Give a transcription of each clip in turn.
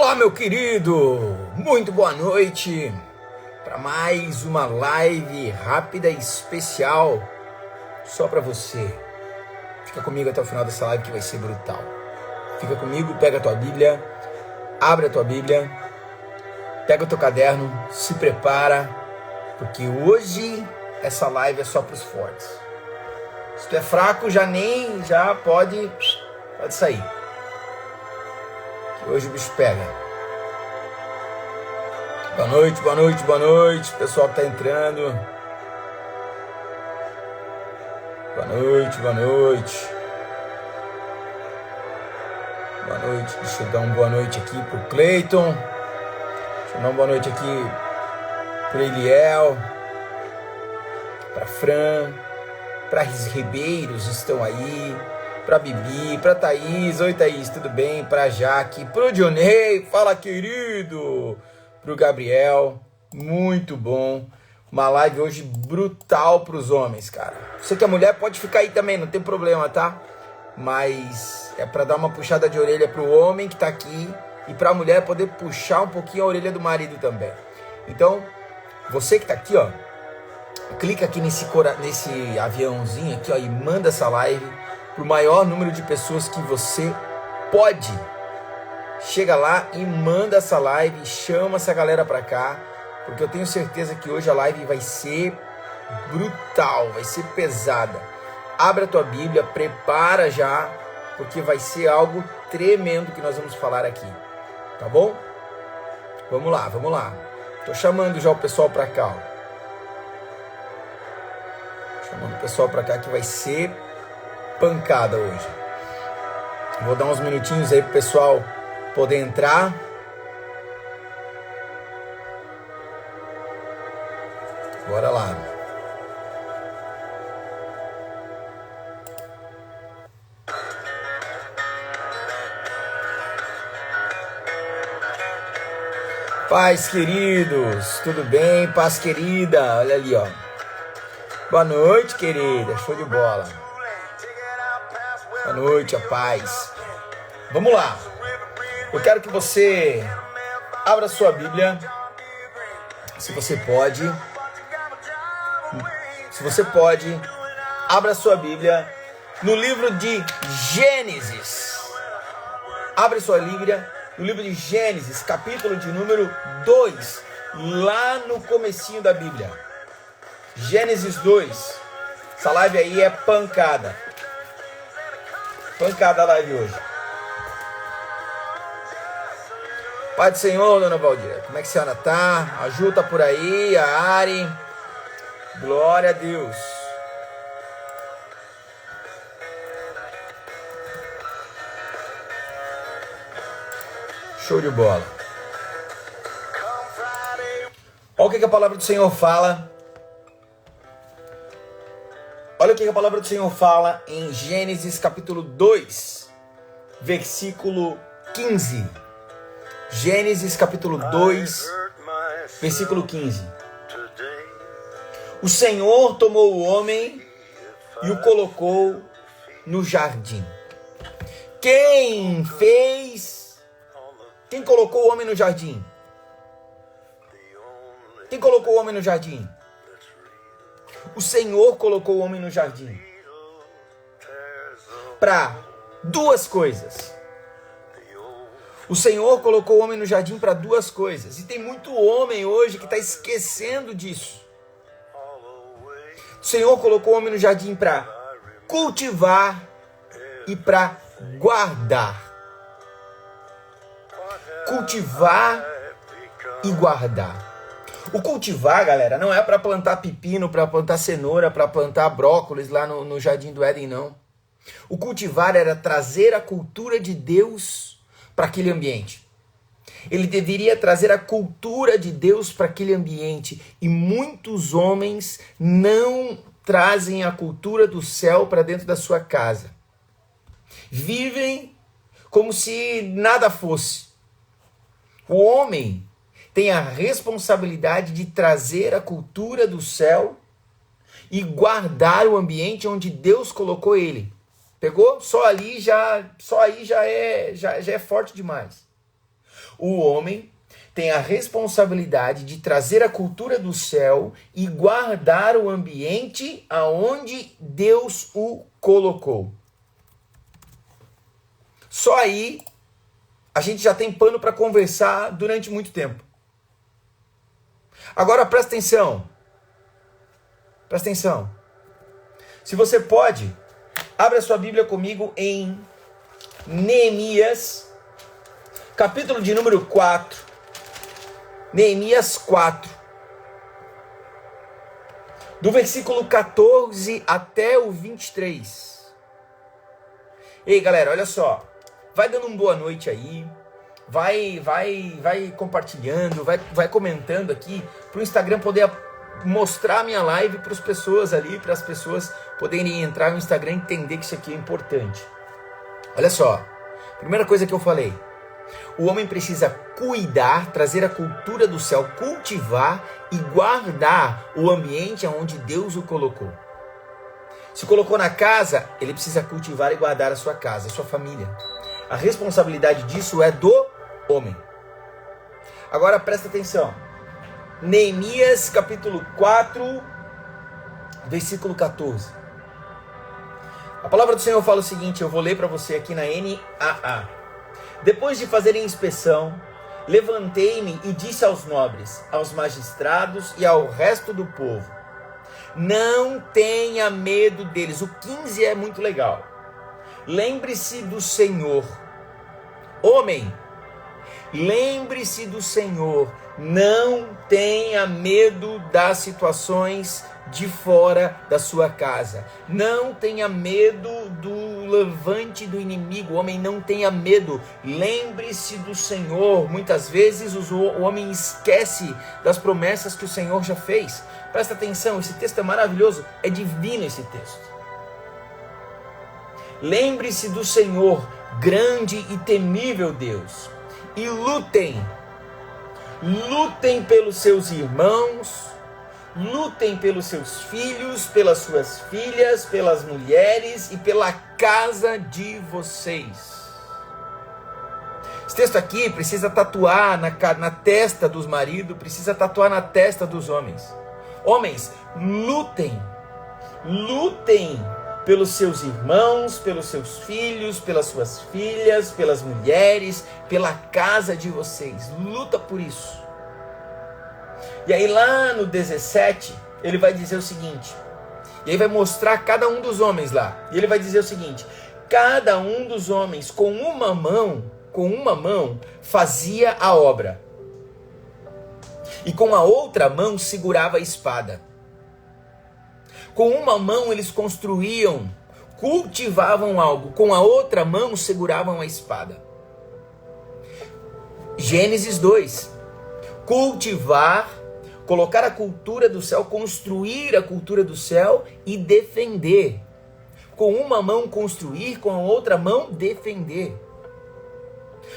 Olá, meu querido! Muito boa noite para mais uma live rápida e especial só para você. Fica comigo até o final dessa live que vai ser brutal. Fica comigo, pega a tua Bíblia, abre a tua Bíblia, pega o teu caderno, se prepara, porque hoje essa live é só para os fortes. Se tu é fraco, já pode sair. Que hoje o bicho pega. Boa noite, boa noite, boa noite, pessoal que tá entrando. Boa noite, boa noite. Boa noite, deixa eu dar uma boa noite aqui pro Cleiton. Deixa eu dar uma boa noite aqui pro Eliel, pra Fran, pra Ribeiros estão aí, pra Bibi, pra Thaís. Oi, Thaís, tudo bem? Pra Jaque, pro Dionei, fala, querido. Pro Gabriel, muito bom. Uma live hoje brutal pros homens, cara. Você que é mulher pode ficar aí também, não tem problema, tá? Mas é pra dar uma puxada de orelha pro homem que tá aqui e pra mulher poder puxar um pouquinho a orelha do marido também. Então, você que tá aqui, ó, clica aqui nesse aviãozinho aqui, ó, e manda essa live pro maior número de pessoas que você pode. Chega lá e manda essa live, chama essa galera pra cá, porque eu tenho certeza que hoje a live vai ser brutal, vai ser pesada. Abre a tua Bíblia, prepara já, porque vai ser algo tremendo que nós vamos falar aqui, tá bom? Vamos lá, vamos lá. Tô chamando já o pessoal pra cá, ó. Chamando o pessoal pra cá que vai ser pancada hoje. Vou dar uns minutinhos aí pro pessoal poder entrar. Bora lá. Paz, queridos, tudo bem? Paz, querida, olha ali, ó. Boa noite, querida, show de bola. Boa noite, a paz. Vamos lá. Eu quero que você abra sua Bíblia, se você pode. Se você pode, abra sua Bíblia no livro de Gênesis. Abre sua Bíblia no livro de Gênesis, capítulo de número 2, lá no comecinho da Bíblia. Gênesis 2. Essa live aí é pancada. Pancada a live hoje. Pai do Senhor, dona Valdir, como é que a senhora tá? A Ju tá por aí, a Ari. Glória a Deus. Show de bola. Olha o que a palavra do Senhor fala. Olha o que a palavra do Senhor fala em Gênesis capítulo 2, versículo 15. Gênesis capítulo 2, versículo 15. O Senhor tomou o homem e o colocou no jardim. Quem colocou o homem no jardim? Quem colocou o homem no jardim? O Senhor colocou o homem no jardim para duas coisas. O Senhor colocou o homem no jardim para duas coisas. E tem muito homem hoje que está esquecendo disso. O Senhor colocou o homem no jardim para cultivar e para guardar. Cultivar e guardar. O cultivar, galera, não é para plantar pepino, para plantar cenoura, para plantar brócolis lá no Jardim do Éden, não. O cultivar era trazer a cultura de Deus para aquele ambiente. Ele deveria trazer a cultura de Deus para aquele ambiente. E muitos homens não trazem a cultura do céu para dentro da sua casa. Vivem como se nada fosse. O homem tem a responsabilidade de trazer a cultura do céu e guardar o ambiente onde Deus colocou ele. Pegou? Só aí já é forte demais. O homem tem a responsabilidade de trazer a cultura do céu e guardar o ambiente aonde Deus o colocou. Só aí a gente já tem pano para conversar durante muito tempo. Agora presta atenção. Presta atenção. Se você pode, abra sua Bíblia comigo em Neemias, capítulo de número 4. Neemias 4. Do versículo 14 até o 23. Ei, galera, olha só. Vai dando uma boa noite aí. Vai compartilhando, vai comentando aqui para o Instagram poder mostrar a minha live para as pessoas ali, para as pessoas poderem entrar no Instagram e entender que isso aqui é importante. Olha só, primeira coisa que eu falei, o homem precisa cuidar, trazer a cultura do céu, cultivar e guardar o ambiente onde Deus o colocou. Se colocou na casa, ele precisa cultivar e guardar a sua casa, a sua família. A responsabilidade disso é do homem. Agora presta atenção. Neemias capítulo 4, versículo 14. A palavra do Senhor fala o seguinte, eu vou ler para você aqui na NAA. Depois de fazerem inspeção, levantei-me e disse aos nobres, aos magistrados e ao resto do povo: não tenha medo deles. O 15 é muito legal. Lembre-se do Senhor. Homem, lembre-se do Senhor. Não tenha medo das situações de fora da sua casa. Não tenha medo do levante do inimigo. O homem, não tenha medo. Lembre-se do Senhor. Muitas vezes o homem esquece das promessas que o Senhor já fez. Presta atenção, esse texto é maravilhoso. É divino esse texto. Lembre-se do Senhor, grande e temível Deus. E lutem. Lutem pelos seus irmãos. Lutem pelos seus filhos, pelas suas filhas, pelas mulheres e pela casa de vocês. Esse texto aqui precisa tatuar na testa dos maridos, precisa tatuar na testa dos homens. Homens, lutem. Lutem pelos seus irmãos, pelos seus filhos, pelas suas filhas, pelas mulheres, pela casa de vocês. Luta por isso. E aí lá no 17, ele vai dizer o seguinte, e aí vai mostrar cada um dos homens lá, e ele vai dizer o seguinte: cada um dos homens com uma mão fazia a obra, e com a outra mão segurava a espada. Com uma mão eles construíam, cultivavam algo, com a outra mão seguravam a espada. Gênesis 2, cultivar, colocar a cultura do céu, construir a cultura do céu e defender. Com uma mão construir, com a outra mão defender.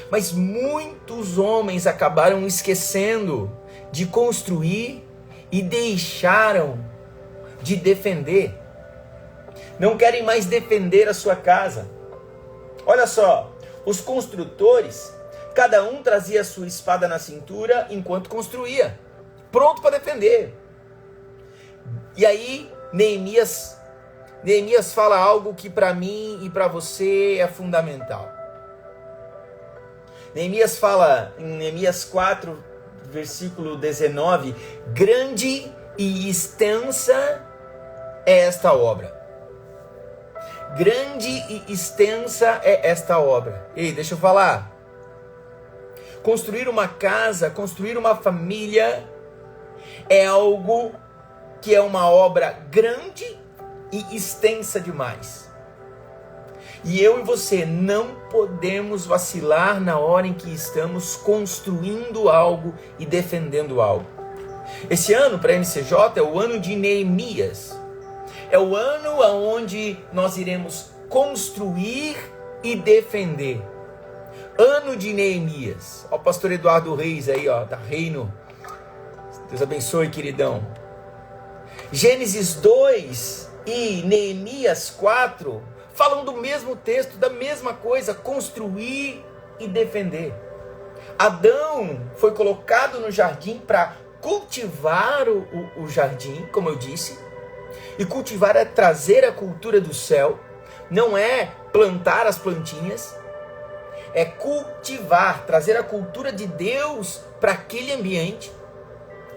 Mas muitos homens acabaram esquecendo de construir e deixaram de defender. Não querem mais defender a sua casa. Olha só, os construtores, cada um trazia a sua espada na cintura enquanto construía, pronto para defender. E aí Neemias fala algo que para mim e para você é fundamental. Neemias fala em Neemias 4, versículo 19: grande e extensa é esta obra. Grande e extensa é esta obra. Ei, deixa eu falar. Construir uma casa, construir uma família é algo que é uma obra grande e extensa demais. E eu e você não podemos vacilar na hora em que estamos construindo algo e defendendo algo. Esse ano para a MCJ é o ano de Neemias. É o ano onde nós iremos construir e defender. Ano de Neemias. Ó, o pastor Eduardo Reis aí, ó, da Reino. Deus abençoe, queridão. Gênesis 2 e Neemias 4 falam do mesmo texto, da mesma coisa, construir e defender. Adão foi colocado no jardim para cultivar o jardim, como eu disse. E cultivar é trazer a cultura do céu. Não é plantar as plantinhas. É cultivar, trazer a cultura de Deus para aquele ambiente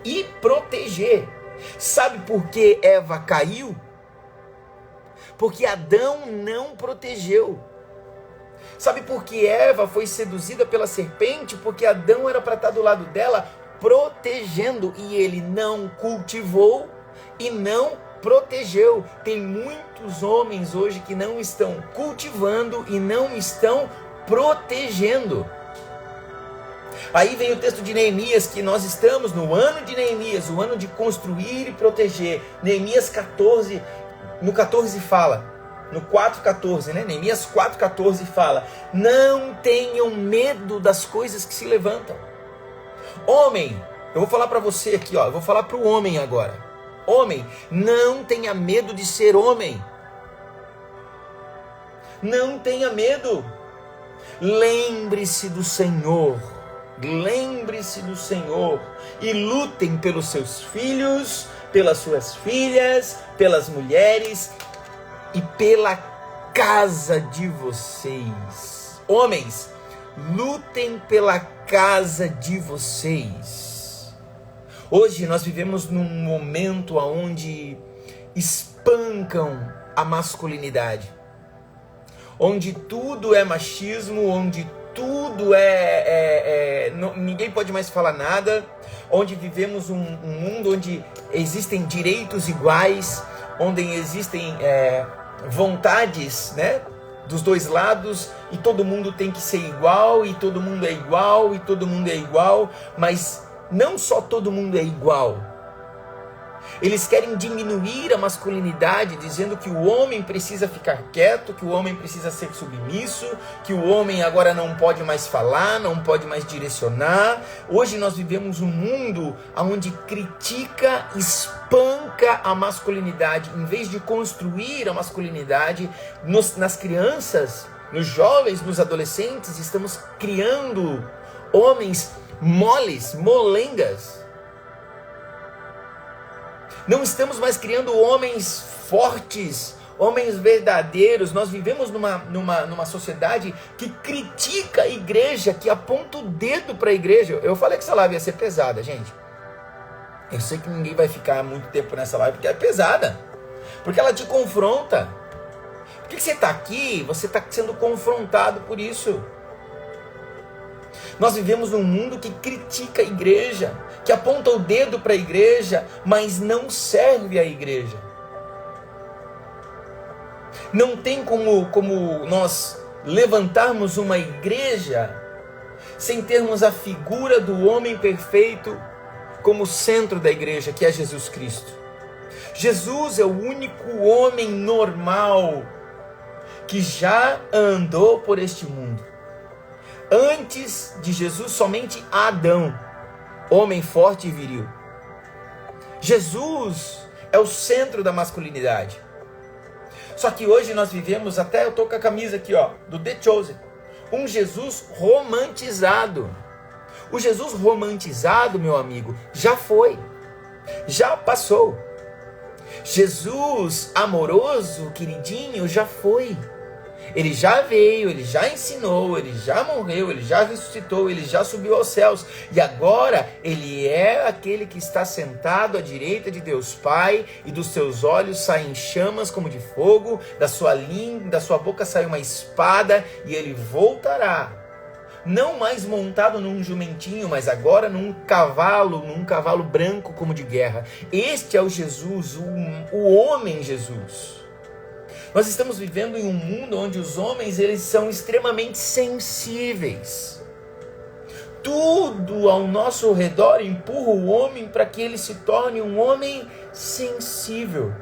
e proteger. Sabe por que Eva caiu? Porque Adão não protegeu. Sabe por que Eva foi seduzida pela serpente? Porque Adão era para estar do lado dela protegendo e ele não cultivou e não protegeu. Tem muitos homens hoje que não estão cultivando e não estão protegendo. Aí vem o texto de Neemias, que nós estamos no ano de Neemias, o ano de construir e proteger. Neemias 14, no 14 fala, no 4:14, né? Neemias 4:14 fala: não tenham medo das coisas que se levantam. Homem, eu vou falar para você aqui, ó, eu vou falar para o homem agora. Homem, não tenha medo de ser homem. Não tenha medo. Lembre-se do Senhor. Lembre-se do Senhor e lutem pelos seus filhos, pelas suas filhas, pelas mulheres e pela casa de vocês. Homens, lutem pela casa de vocês. Hoje nós vivemos num momento onde espancam a masculinidade, onde tudo é machismo, onde tudo ninguém pode mais falar nada, onde vivemos um mundo onde existem direitos iguais, onde existem vontades, né, dos dois lados, e todo mundo tem que ser igual, e todo mundo é igual, e todo mundo é igual, mas não só todo mundo é igual. Eles querem diminuir a masculinidade, dizendo que o homem precisa ficar quieto, que o homem precisa ser submisso, que o homem agora não pode mais falar, não pode mais direcionar. Hoje nós vivemos um mundo onde critica, espanca a masculinidade, em vez de construir a masculinidade nas crianças, nos jovens, nos adolescentes. Estamos criando homens moles, molengas. Não estamos mais criando homens fortes, homens verdadeiros. Nós vivemos numa sociedade que critica a igreja, que aponta o dedo para a igreja. Eu falei que essa live ia ser pesada, gente. Eu sei que ninguém vai ficar muito tempo nessa live, porque é pesada. Porque ela te confronta. Por que você está aqui? Você está sendo confrontado por isso. Nós vivemos num mundo que critica a igreja, que aponta o dedo para a igreja, mas não serve à igreja. Não tem como nós levantarmos uma igreja sem termos a figura do homem perfeito como centro da igreja, que é Jesus Cristo. Jesus é o único homem normal que já andou por este mundo. Antes de Jesus, somente Adão, homem forte e viril. Jesus é o centro da masculinidade. Só que hoje nós vivemos, até eu estou com a camisa aqui, ó, do The Chosen, um Jesus romantizado. O Jesus romantizado, meu amigo, já foi, já passou. Jesus amoroso, queridinho, já foi. Ele já veio, ele já ensinou, ele já morreu, ele já ressuscitou, ele já subiu aos céus. E agora ele é aquele que está sentado à direita de Deus Pai, e dos seus olhos saem chamas como de fogo, da sua boca sai uma espada, e ele voltará. Não mais montado num jumentinho, mas agora num cavalo branco como de guerra. Este é o Jesus, o homem Jesus. Nós estamos vivendo em um mundo onde os homens, eles são extremamente sensíveis. Tudo ao nosso redor empurra o homem para que ele se torne um homem sensível.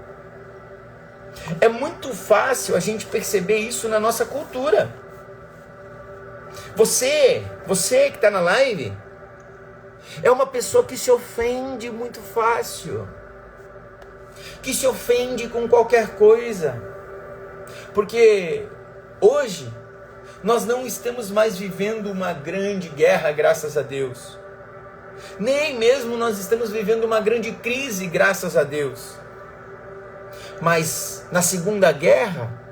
É muito fácil a gente perceber isso na nossa cultura. Você que está na live, é uma pessoa que se ofende muito fácil, que se ofende com qualquer coisa. Porque hoje Nós não estamos mais vivendo uma grande guerra, graças a Deus. Nem mesmo nós estamos vivendo uma grande crise, graças a Deus. Mas na Segunda Guerra,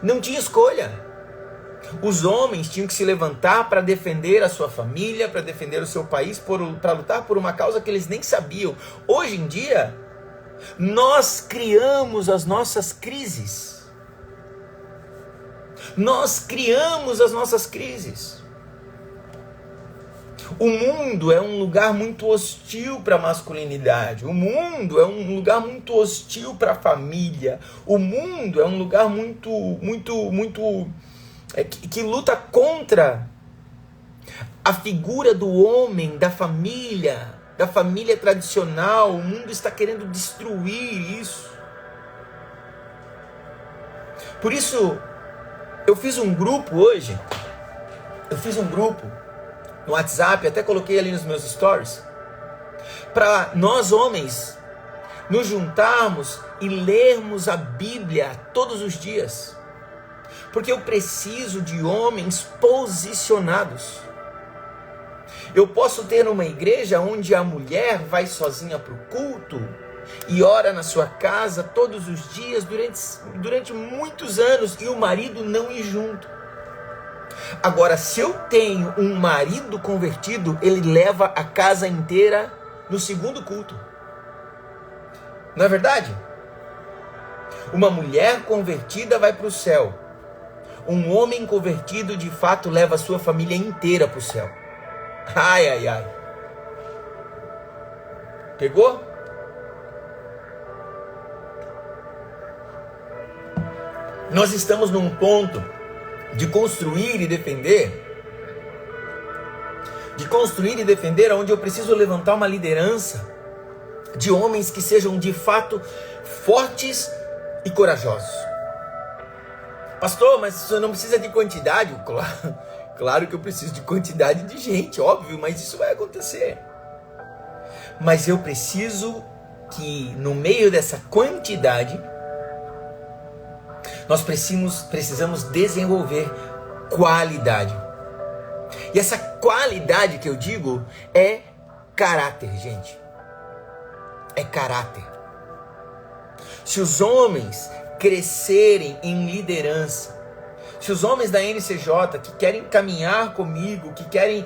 não tinha escolha. Os homens tinham que se levantar para defender a sua família, para defender o seu país, para lutar por uma causa que eles nem sabiam. Hoje em dia, nós criamos as nossas crises. Nós criamos as nossas crises. O mundo é um lugar muito hostil para a masculinidade. O mundo é um lugar muito hostil para a família. O mundo é um lugar que luta contra a figura do homem, da família tradicional. O mundo está querendo destruir isso. Por isso, eu fiz um grupo hoje. No WhatsApp, até coloquei ali nos meus stories, para nós homens nos juntarmos e lermos a Bíblia todos os dias, porque eu preciso de homens posicionados. Eu posso ter uma igreja onde a mulher vai sozinha para o culto e ora na sua casa todos os dias durante muitos anos e o marido não ir junto. Agora, se eu tenho um marido convertido, ele leva a casa inteira no segundo culto. Não é verdade? Uma mulher convertida vai para o céu. Um homem convertido, de fato, leva a sua família inteira para o céu. Ai, ai, ai. Pegou? Nós estamos num ponto de construir e defender, onde eu preciso levantar uma liderança de homens que sejam de fato fortes e corajosos. Pastor, mas você não precisa de quantidade? Claro que eu preciso de quantidade de gente, óbvio, mas isso vai acontecer. Mas eu preciso que no meio dessa quantidade, nós precisamos desenvolver qualidade. E essa qualidade que eu digo é caráter, gente. É caráter. Se os homens crescerem em liderança, se os homens da NCJ que querem caminhar comigo, que querem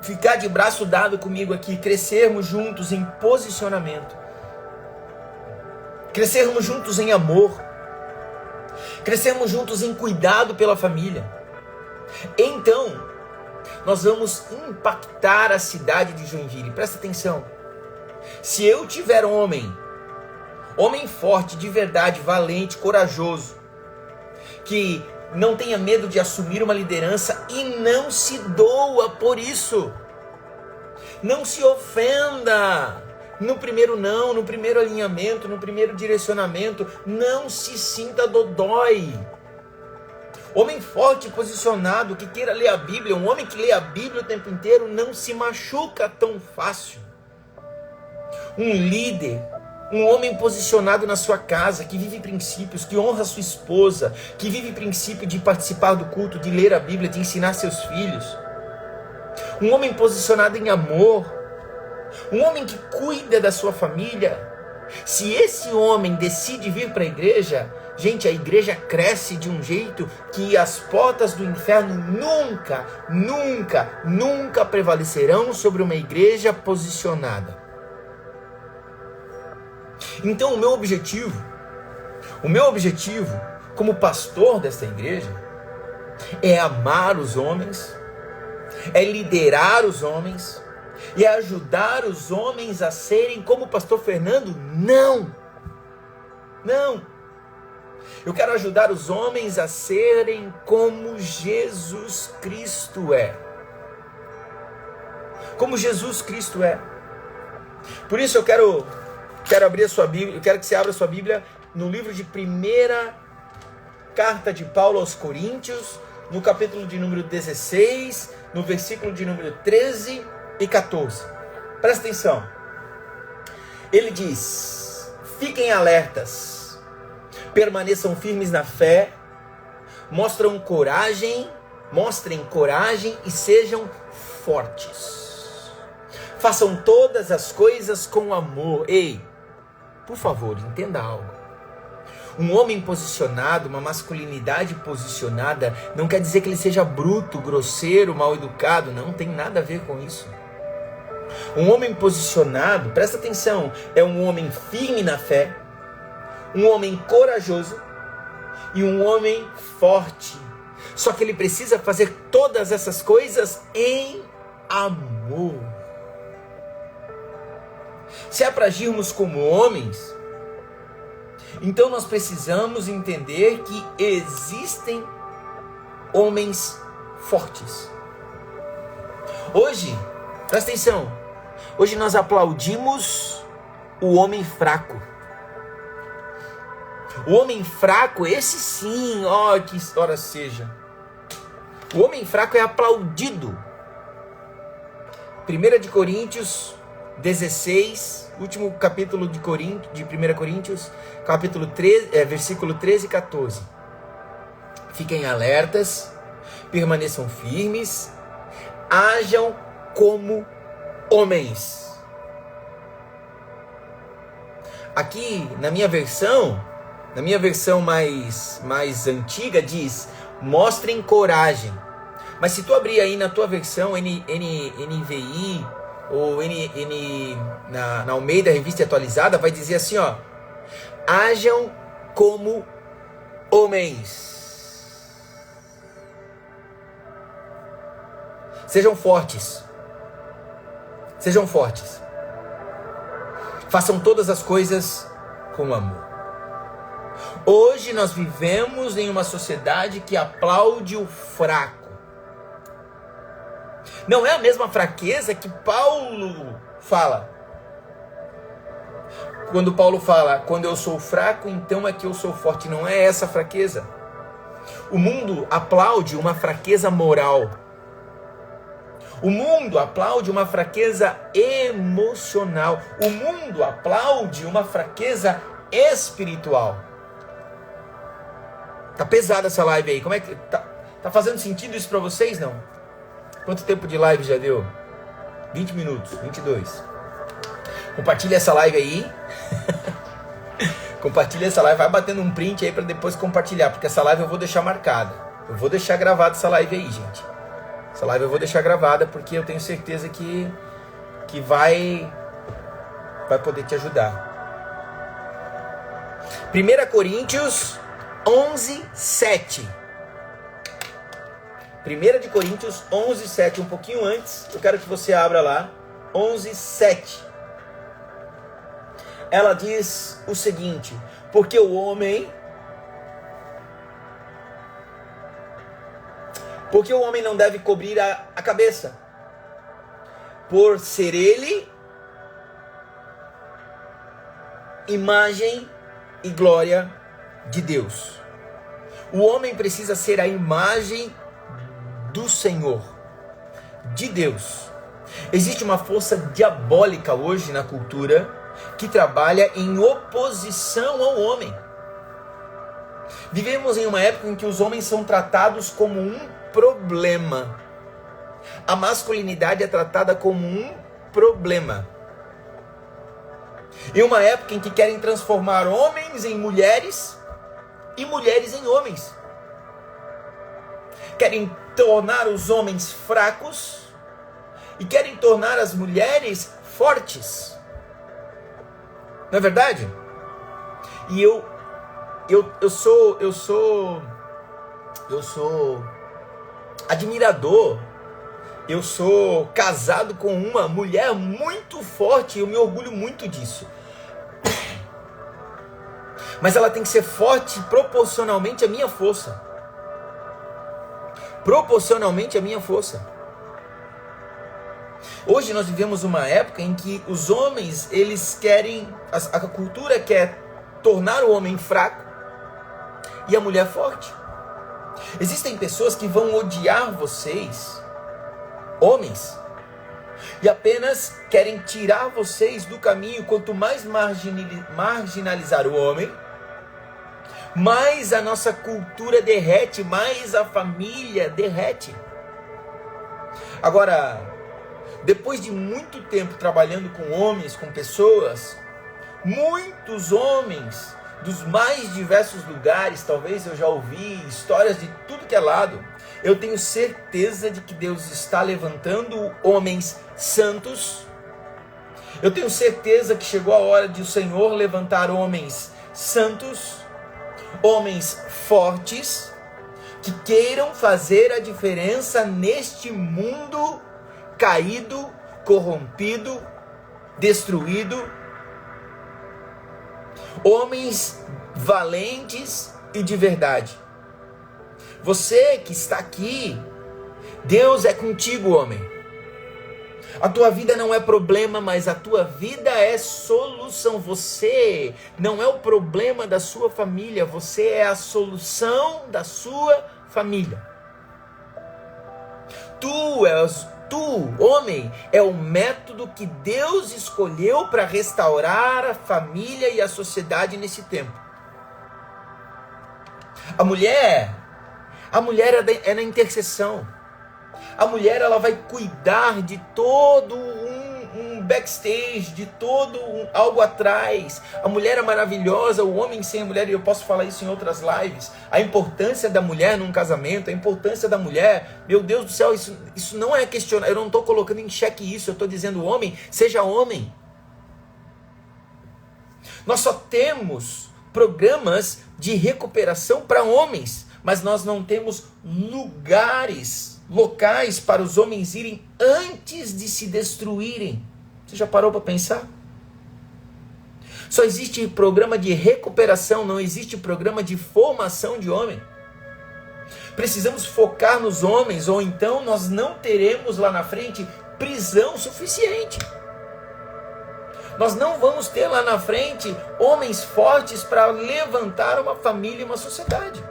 ficar de braço dado comigo aqui, crescermos juntos em posicionamento, crescermos juntos em amor, crescermos juntos em cuidado pela família, então nós vamos impactar a cidade de Joinville. Presta atenção. Se eu tiver homem forte, de verdade, valente, corajoso, que não tenha medo de assumir uma liderança e não se doa por isso, não se ofenda no primeiro não, no primeiro alinhamento, no primeiro direcionamento, não se sinta dodói. Homem forte, posicionado, que queira ler a Bíblia, um homem que lê a Bíblia o tempo inteiro, não se machuca tão fácil. Um líder, um homem posicionado na sua casa, que vive princípios, que honra sua esposa, que vive princípio de participar do culto, de ler a Bíblia, de ensinar seus filhos. Um homem posicionado em amor, um homem que cuida da sua família. Se esse homem decide vir para a igreja, gente, a igreja cresce de um jeito que as portas do inferno nunca prevalecerão sobre uma igreja posicionada. Então o meu objetivo como pastor desta igreja é amar os homens, é liderar os homens, e ajudar os homens a serem como o pastor Fernando? Não. Eu quero ajudar os homens a serem como Jesus Cristo é. Como Jesus Cristo é. Por isso eu quero abrir a sua Bíblia, eu quero que você abra a sua Bíblia no livro de 1ª carta de Paulo aos Coríntios, no capítulo de número 16, no versículo de número 13 e 14. Presta atenção. Ele diz: fiquem alertas, permaneçam firmes na fé, mostrem coragem e sejam fortes. Façam todas as coisas com amor. Ei, por favor, entenda algo. Um homem posicionado, uma masculinidade posicionada, não quer dizer que ele seja bruto, grosseiro, mal educado. Não tem nada a ver com isso. Um homem posicionado, presta atenção, é um homem firme na fé, um homem corajoso e um homem forte. Só que ele precisa fazer todas essas coisas em amor. Se é para agirmos como homens, então nós precisamos entender que existem homens fortes. Hoje, presta atenção, hoje nós aplaudimos o homem fraco. O homem fraco, esse sim, ó, que hora seja. O homem fraco é aplaudido. 1 Coríntios 16, último capítulo de 1 Coríntios, capítulo 13, versículo 13 e 14. Fiquem alertas, permaneçam firmes, hajam como homens. Aqui na minha versão mais antiga diz: mostrem coragem. Mas se tu abrir aí na tua versão NVI ou na Almeida Revista Atualizada, vai dizer assim, ó: hajam como homens. Sejam fortes. Sejam fortes. Façam todas as coisas com amor. Hoje nós vivemos em uma sociedade que aplaude o fraco. Não é a mesma fraqueza que Paulo fala. Quando Paulo fala, quando eu sou fraco, então é que eu sou forte. Não é essa fraqueza. O mundo aplaude uma fraqueza moral. O mundo aplaude uma fraqueza emocional. O mundo aplaude uma fraqueza espiritual. Tá pesada essa live aí. Como é que tá fazendo sentido isso para vocês, não? Quanto tempo de live já deu? 20 minutos, 22. Compartilha essa live aí. Compartilha essa live, vai batendo um print aí para depois compartilhar, porque essa live eu vou deixar marcada. Eu vou deixar gravada essa live aí, gente. Essa live eu vou deixar gravada porque eu tenho certeza que vai poder te ajudar. 1 Coríntios 11, 7. 1 Coríntios 11, 7. Um pouquinho antes, eu quero que você abra lá. 11, 7. Ela diz o seguinte: porque o homem não deve cobrir a cabeça, por ser ele imagem e glória de Deus. O homem precisa ser a imagem do Senhor, de Deus. Existe uma força diabólica hoje na cultura que trabalha em oposição ao homem. Vivemos em uma época em que os homens são tratados como um problema. A masculinidade é tratada como um problema. Em uma época em que querem transformar homens em mulheres e mulheres em homens. Querem tornar os homens fracos e querem tornar as mulheres fortes. Não é verdade? E eu sou admirador. Eu sou casado com uma mulher muito forte e eu me orgulho muito disso. Mas ela tem que ser forte proporcionalmente à minha força. Proporcionalmente à minha força. Hoje nós vivemos uma época em que os homens, eles querem, a cultura quer tornar o homem fraco e a mulher forte. Existem pessoas que vão odiar vocês, homens, e apenas querem tirar vocês do caminho. Quanto mais marginalizar o homem, mais a nossa cultura derrete, mais a família derrete. Agora, depois de muito tempo trabalhando com homens, com pessoas, muitos homens dos mais diversos lugares, talvez eu já ouvi histórias de tudo que é lado, eu tenho certeza de que Deus está levantando homens santos. Eu tenho certeza que chegou a hora de o Senhor levantar homens santos, homens fortes, que queiram fazer a diferença neste mundo caído, corrompido, destruído. Homens valentes e de verdade. Você que está aqui, Deus é contigo, homem. A tua vida não é problema, mas a tua vida é solução. Você não é o problema da sua família, você é a solução da sua família. Tu, homem, é o método que Deus escolheu para restaurar a família e a sociedade nesse tempo. A mulher é na intercessão. A mulher, ela vai cuidar de todo um backstage, de todo algo atrás. A mulher é maravilhosa, o homem sem a mulher, e eu posso falar isso em outras lives. A importância da mulher num casamento, a importância da mulher, meu Deus do céu, isso não é questionar, eu não estou colocando em xeque isso, eu estou dizendo homem, seja homem. Nós só temos programas de recuperação para homens, mas nós não temos locais para os homens irem antes de se destruírem. Você já parou para pensar? Só existe programa de recuperação, não existe programa de formação de homem. Precisamos focar nos homens, ou então nós não teremos lá na frente prisão suficiente. Nós não vamos ter lá na frente homens fortes para levantar uma família e uma sociedade.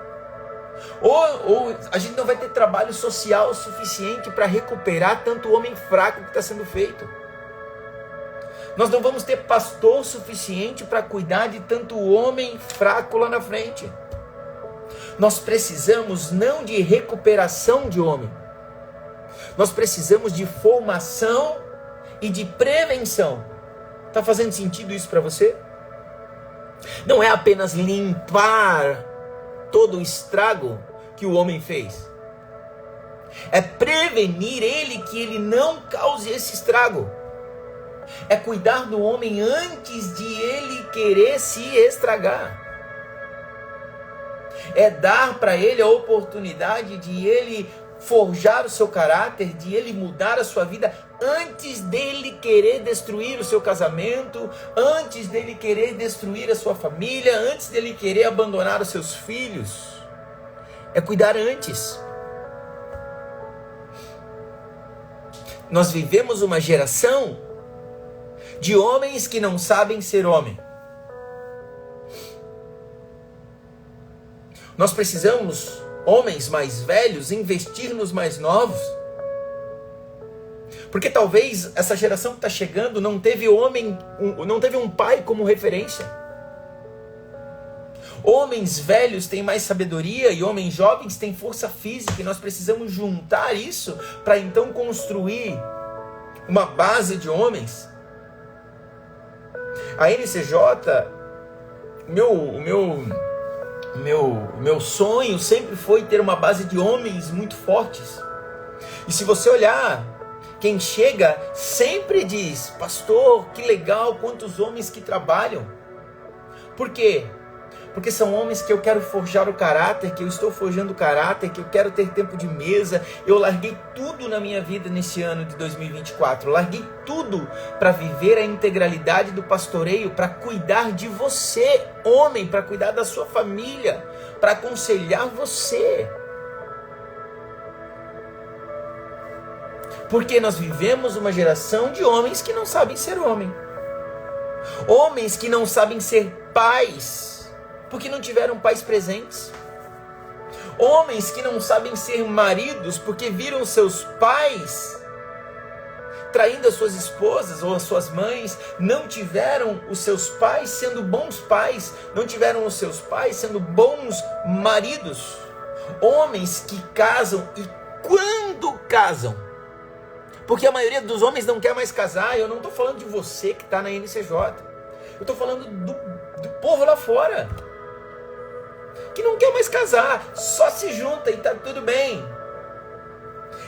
Ou a gente não vai ter trabalho social suficiente para recuperar tanto homem fraco que está sendo feito. Nós não vamos ter pastor suficiente para cuidar de tanto homem fraco lá na frente. Nós precisamos não de recuperação de homem. Nós precisamos de formação e de prevenção. Está fazendo sentido isso para você? Não é apenas limpar todo o estrago que o homem fez. É prevenir que ele não cause esse estrago. É cuidar do homem antes de ele querer se estragar. É dar para ele a oportunidade de ele forjar o seu caráter, de ele mudar a sua vida antes dele querer destruir o seu casamento, antes dele querer destruir a sua família, antes dele querer abandonar os seus filhos. É cuidar antes. Nós vivemos uma geração de homens que não sabem ser homem. Nós precisamos, homens mais velhos, investir nos mais novos. Porque talvez essa geração que está chegando não teve um pai como referência. Homens velhos têm mais sabedoria e homens jovens têm força física. E nós precisamos juntar isso para então construir uma base de homens. A NCJ, o meu sonho sempre foi ter uma base de homens muito fortes. E se você olhar, quem chega sempre diz: pastor, que legal, quantos homens que trabalham. Por quê? Porque são homens que eu quero forjar o caráter, que eu estou forjando o caráter, que eu quero ter tempo de mesa. Eu larguei tudo na minha vida nesse ano de 2024. Larguei tudo para viver a integralidade do pastoreio, para cuidar de você, homem, para cuidar da sua família, para aconselhar você. Porque nós vivemos uma geração de homens que não sabem ser homem. Homens que não sabem ser pais, porque não tiveram pais presentes. Homens que não sabem ser maridos, porque viram seus pais traindo as suas esposas ou as suas mães, não tiveram os seus pais sendo bons pais, não tiveram os seus pais sendo bons maridos. Homens que casam e quando casam, porque a maioria dos homens não quer mais casar, eu não estou falando de você que está na NCJ, eu estou falando do povo lá fora, que não quer mais casar, só se junta e está tudo bem.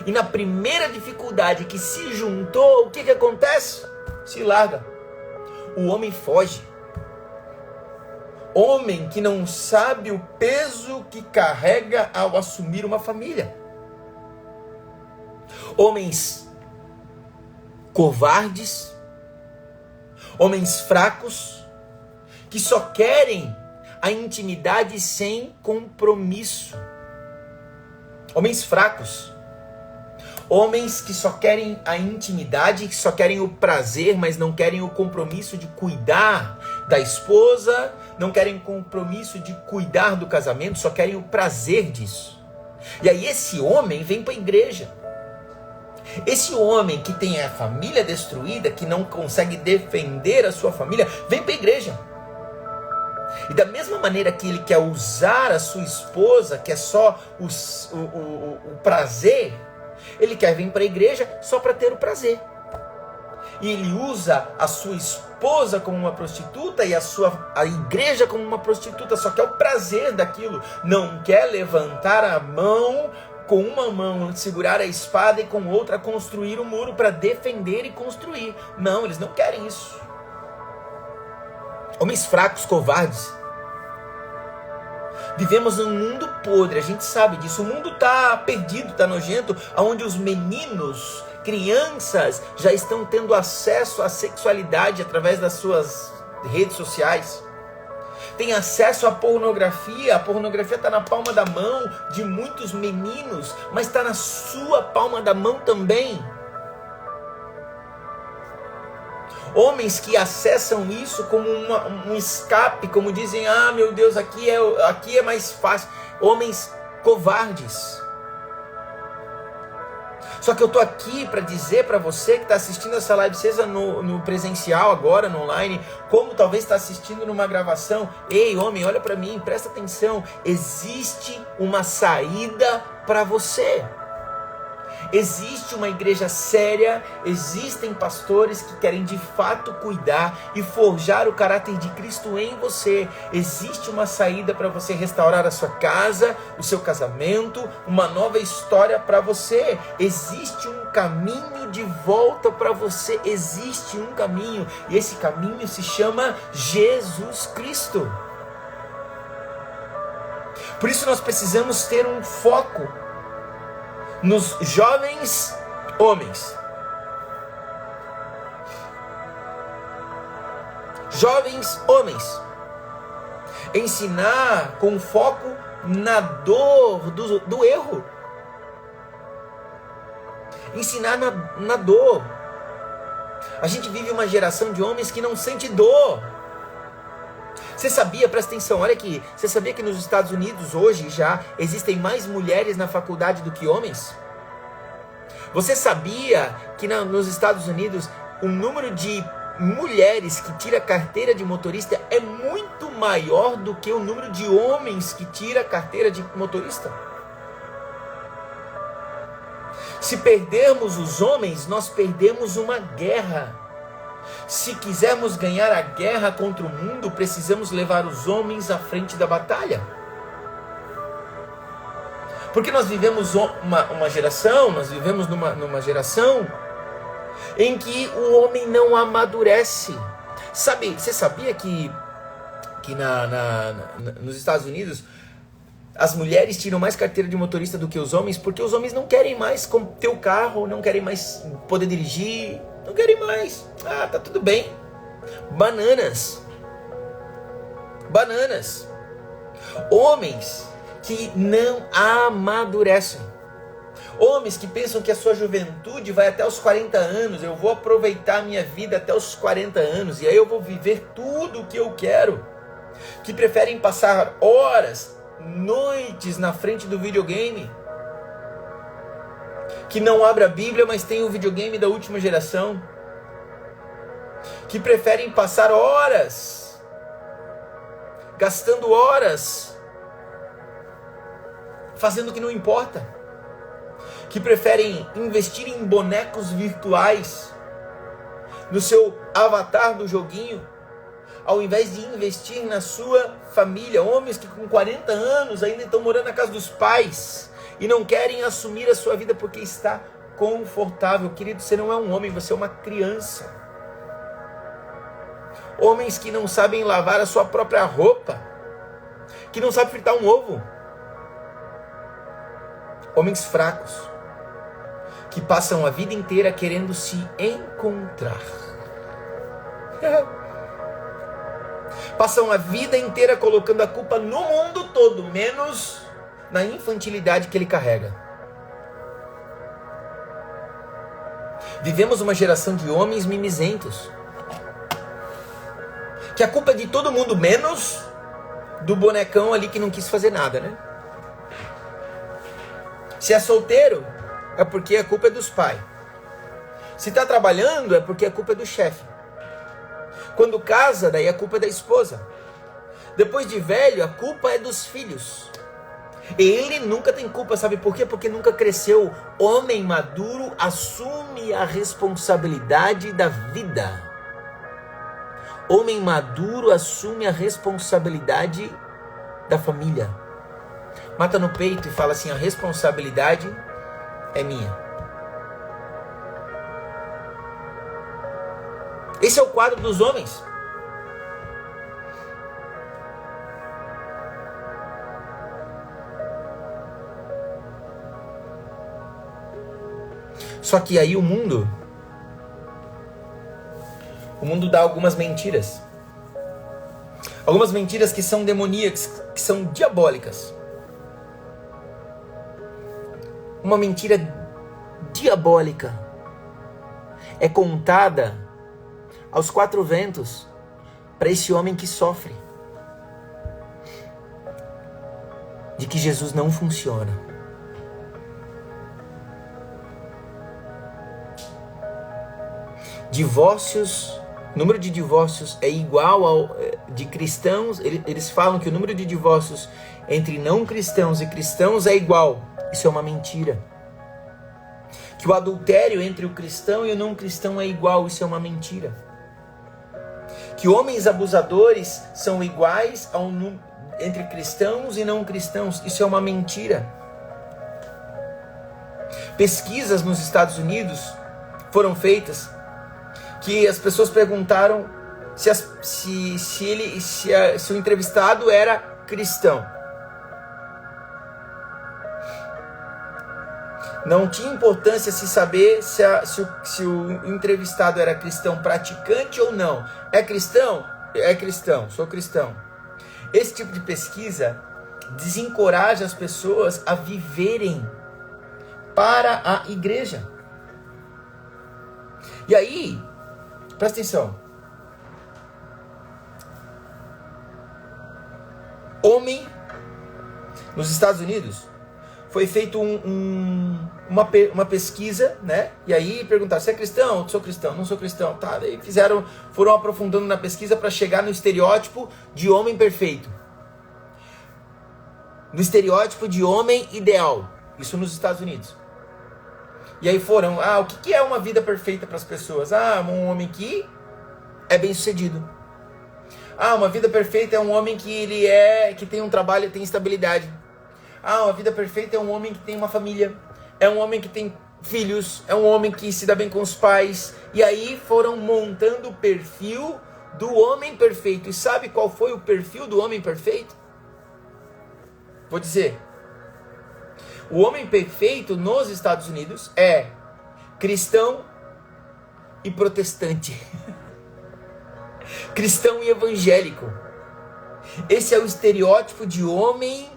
E na primeira dificuldade que se juntou, o que acontece? Se larga. O homem foge. Homem que não sabe o peso que carrega ao assumir uma família. Homens covardes. Homens fracos. Que só querem a intimidade sem compromisso. Homens fracos. Homens que só querem a intimidade, que só querem o prazer, mas não querem o compromisso de cuidar da esposa, não querem compromisso de cuidar do casamento, só querem o prazer disso. E aí esse homem vem para a igreja. Esse homem que tem a família destruída, que não consegue defender a sua família, vem para a igreja. E da mesma maneira que ele quer usar a sua esposa, que é só o prazer, ele quer vir para a igreja só para ter o prazer. E ele usa a sua esposa como uma prostituta e a igreja como uma prostituta, só quer o prazer daquilo. Não quer levantar a mão, com uma mão segurar a espada e com outra construir um muro para defender e construir. Não, eles não querem isso. Homens fracos, covardes. Vivemos num mundo podre, a gente sabe disso. O mundo está perdido, está nojento, onde os meninos, crianças, já estão tendo acesso à sexualidade através das suas redes sociais. Tem acesso à pornografia. A pornografia está na palma da mão de muitos meninos, mas está na sua palma da mão também. Homens que acessam isso como um escape, como dizem, ah meu Deus, aqui é mais fácil. Homens covardes. Só que eu estou aqui para dizer para você que está assistindo essa live, seja no presencial agora, no online, como talvez está assistindo numa gravação. Ei homem, olha para mim, presta atenção. Existe uma saída para você. Existe uma igreja séria, existem pastores que querem de fato cuidar e forjar o caráter de Cristo em você. Existe uma saída para você restaurar a sua casa, o seu casamento, uma nova história para você. Existe um caminho de volta para você, existe um caminho, e esse caminho se chama Jesus Cristo. Por isso nós precisamos ter um foco nos jovens homens. Jovens homens. Ensinar com foco na dor do erro. Ensinar na dor. A gente vive uma geração de homens que não sente dor. Você sabia, presta atenção, olha aqui, você sabia que nos Estados Unidos hoje já existem mais mulheres na faculdade do que homens? Você sabia que nos Estados Unidos o número de mulheres que tira carteira de motorista é muito maior do que o número de homens que tira carteira de motorista? Se perdermos os homens, nós perdemos uma guerra. Se quisermos ganhar a guerra contra o mundo, precisamos levar os homens à frente da batalha. Porque nós vivemos uma geração, numa geração em que o homem não amadurece. Você sabia que nos Estados Unidos as mulheres tiram mais carteira de motorista do que os homens? Porque os homens não querem mais ter o carro, não querem mais poder dirigir, não querem mais. Ah, tá tudo bem. Bananas. Homens que não amadurecem. Homens que pensam que a sua juventude vai até os 40 anos. Eu vou aproveitar a minha vida até os 40 anos. E aí eu vou viver tudo o que eu quero. Que preferem passar horas, noites na frente do videogame. que não abre a Bíblia, mas tem o videogame da última geração, que preferem passar horas, gastando horas, fazendo o que não importa, que preferem investir em bonecos virtuais, no seu avatar do joguinho, ao invés de investir na sua família. Homens que com 40 anos ainda estão morando na casa dos pais e não querem assumir a sua vida porque está confortável. Querido, você não é um homem, você é uma criança. Homens que não sabem lavar a sua própria roupa, que não sabem fritar um ovo. Homens fracos, que passam a vida inteira querendo se encontrar. Passam a vida inteira colocando a culpa no mundo todo, menos na infantilidade que ele carrega. Vivemos uma geração de homens mimizentos, que a culpa é de todo mundo, menos do bonecão ali que não quis fazer nada, né? Se é solteiro, é porque a culpa é dos pais. Se está trabalhando, é porque a culpa é do chefe. Quando casa, daí a culpa é da esposa. Depois de velho, a culpa é dos filhos. Ele nunca tem culpa, sabe por quê? Porque nunca cresceu. Homem maduro assume a responsabilidade da vida. Homem maduro assume a responsabilidade da família. Mata no peito e fala assim: a responsabilidade é minha. Esse é o quadro dos homens. Só que aí o mundo dá algumas mentiras. Algumas mentiras que são demoníacas, que são diabólicas. Uma mentira diabólica é contada aos quatro ventos para esse homem que sofre, de que Jesus não funciona. Divórcios, o número de divórcios é igual ao de cristãos. Eles falam que o número de divórcios entre não cristãos e cristãos é igual. Isso é uma mentira. Que o adultério entre o cristão e o não cristão é igual. Isso é uma mentira. Que homens abusadores são iguais entre cristãos e não cristãos. Isso é uma mentira. Pesquisas nos Estados Unidos foram feitas que as pessoas perguntaram se o entrevistado era cristão. Não tinha importância se saber se o entrevistado era cristão praticante ou não. É cristão? É cristão, sou cristão. Esse tipo de pesquisa desencoraja as pessoas a viverem para a igreja. E aí, presta atenção. Homem, nos Estados Unidos, foi feito uma pesquisa, né? E aí perguntaram: você é cristão? Sou cristão. Não sou cristão. Tá, daí foram aprofundando na pesquisa para chegar no estereótipo de homem perfeito. No estereótipo de homem ideal. Isso nos Estados Unidos. E aí foram: o que é uma vida perfeita para as pessoas? Um homem que é bem sucedido. Uma vida perfeita é um homem que tem um trabalho e tem estabilidade. Uma vida perfeita é um homem que tem uma família, é um homem que tem filhos, é um homem que se dá bem com os pais. E aí foram montando o perfil do homem perfeito. E sabe qual foi o perfil do homem perfeito? Vou dizer. O homem perfeito nos Estados Unidos é cristão e protestante. Cristão e evangélico. Esse é o estereótipo de homem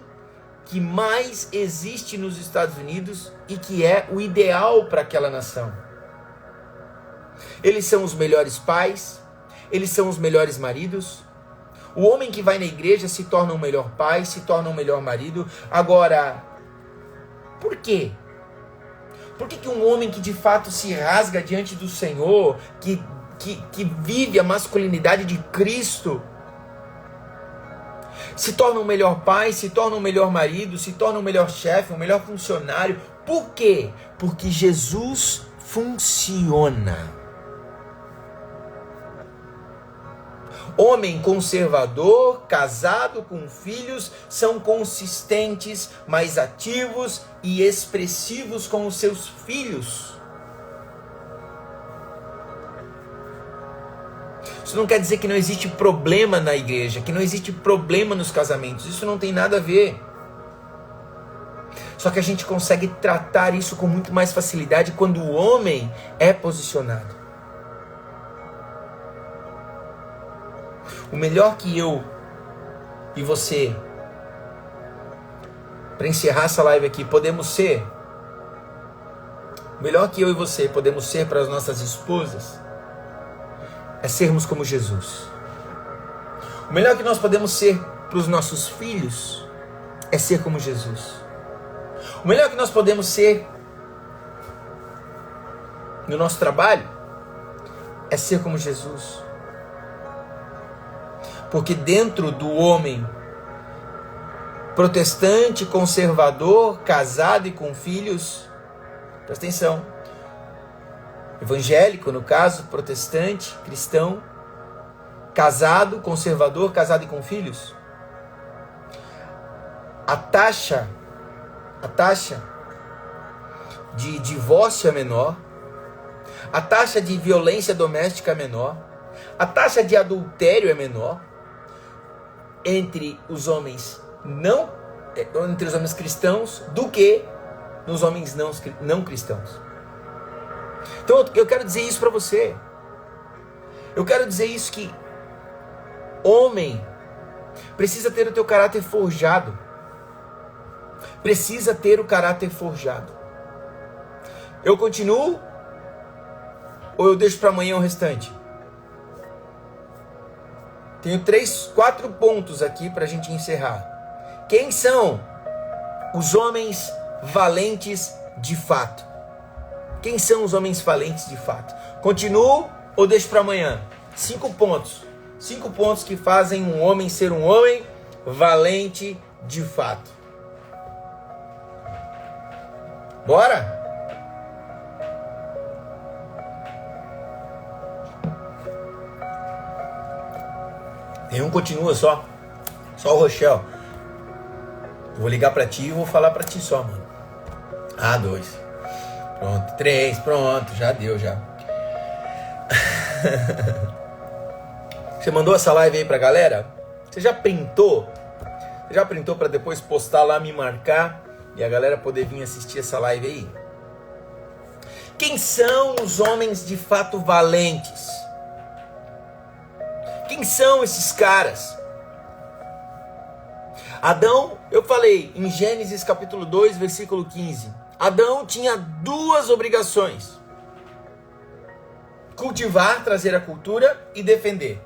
que mais existe nos Estados Unidos e que é o ideal para aquela nação. Eles são os melhores pais, eles são os melhores maridos. O homem que vai na igreja se torna um melhor pai, se torna um melhor marido. Agora, por quê? Por que um homem que de fato se rasga diante do Senhor, que vive a masculinidade de Cristo, se torna um melhor pai, se torna um melhor marido, se torna um melhor chefe, um melhor funcionário? Por quê? Porque Jesus funciona. Homem conservador, casado com filhos, são consistentes, mais ativos e expressivos com os seus filhos. Isso não quer dizer que não existe problema na igreja, que não existe problema nos casamentos. Isso não tem nada a ver. Só que a gente consegue tratar isso com muito mais facilidade quando o homem é posicionado. O melhor que eu e você, para encerrar essa live aqui, podemos ser, o melhor que eu e você podemos ser para as nossas esposas, é sermos como Jesus. O melhor que nós podemos ser para os nossos filhos, é ser como Jesus. O melhor que nós podemos ser no nosso trabalho, é ser como Jesus. Porque dentro do homem protestante, conservador, casado e com filhos, presta atenção, evangélico no caso, protestante, cristão, casado, conservador, casado e com filhos, a taxa de divórcio é menor, a taxa de violência doméstica é menor, a taxa de adultério é menor entre os homens cristãos do que nos homens não cristãos. Então eu quero dizer isso para você. Eu quero dizer isso, que homem precisa ter o teu caráter forjado. Precisa ter o caráter forjado. Eu continuo ou eu deixo para amanhã o restante? Tenho 4 pontos aqui para a gente encerrar. Quem são os homens valentes de fato? Quem são os homens valentes de fato? Continuo ou deixo para amanhã? 5 pontos. 5 pontos que fazem um homem ser um homem valente de fato. Bora? Tem um continua só o Rochelle. Vou ligar pra ti e vou falar pra ti só, mano. 2. Pronto. 3, pronto. Já deu, já. Você mandou essa live aí pra galera? Você já printou? Você já printou pra depois postar lá, me marcar e a galera poder vir assistir essa live aí? Quem são os homens de fato valentes? Quem são esses caras? Adão, eu falei em Gênesis capítulo 2, versículo 15. Adão tinha 2 obrigações: cultivar, trazer a cultura, e defender.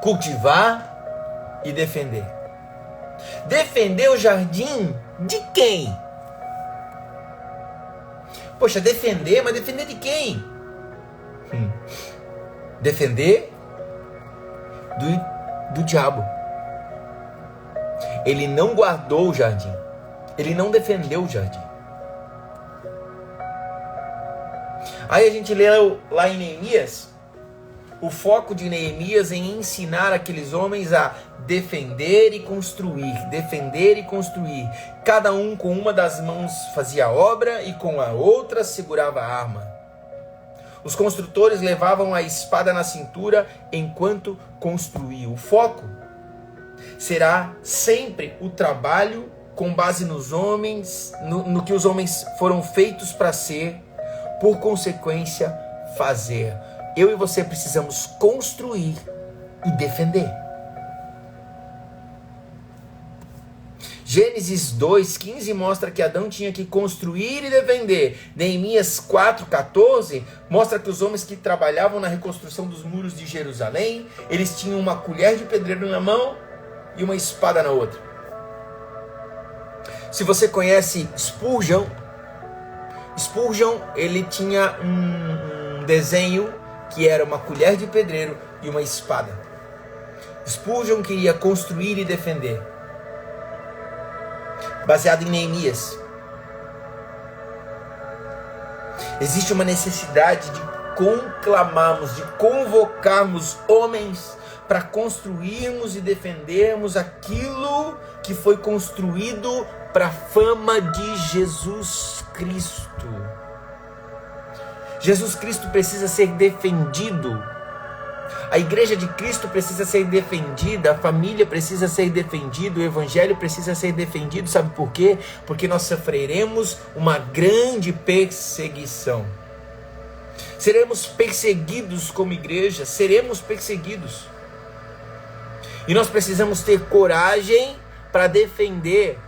Cultivar e defender. Defender o jardim de quem? Poxa, defender, mas defender de quem? Defender do diabo. Ele não guardou o jardim. Ele não defendeu o jardim. Aí a gente leu lá em Neemias, o foco de Neemias em ensinar aqueles homens a defender e construir. Defender e construir. Cada um com uma das mãos fazia a obra e com a outra segurava a arma. Os construtores levavam a espada na cintura enquanto construíam. O foco será sempre o trabalho com base nos homens, no que os homens foram feitos para ser, por consequência, fazer. Eu e você precisamos construir e defender. Gênesis 2:15 mostra que Adão tinha que construir e defender. Neemias 4:14 mostra que os homens que trabalhavam na reconstrução dos muros de Jerusalém, eles tinham uma colher de pedreiro na mão e uma espada na outra. Se você conhece Spurgeon, ele tinha um desenho que era uma colher de pedreiro e uma espada. Spurgeon queria construir e defender, baseado em Neemias. Existe uma necessidade de conclamarmos, de convocarmos homens para construirmos e defendermos aquilo que foi construído para a fama de Jesus Cristo. Jesus Cristo precisa ser defendido. A igreja de Cristo precisa ser defendida, a família precisa ser defendida, o evangelho precisa ser defendido. Sabe por quê? Porque nós sofreremos uma grande perseguição. Seremos perseguidos como igreja, seremos perseguidos. E nós precisamos ter coragem para defender.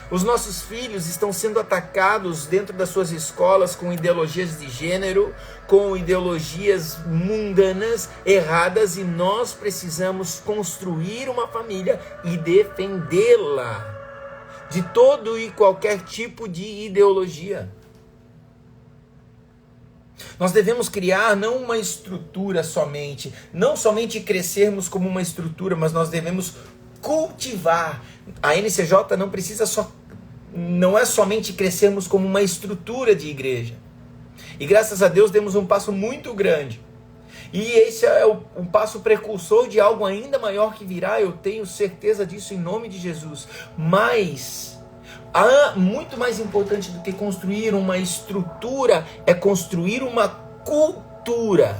Os nossos filhos estão sendo atacados dentro das suas escolas com ideologias de gênero, com ideologias mundanas, erradas, e nós precisamos construir uma família e defendê-la de todo e qualquer tipo de ideologia. Nós devemos criar não uma estrutura somente, não somente crescermos como uma estrutura, mas nós devemos cultivar. A NCJ não é somente crescermos como uma estrutura de igreja. E graças a Deus demos um passo muito grande. E esse é um passo precursor de algo ainda maior que virá, eu tenho certeza disso em nome de Jesus. Mas muito mais importante do que construir uma estrutura é construir uma cultura.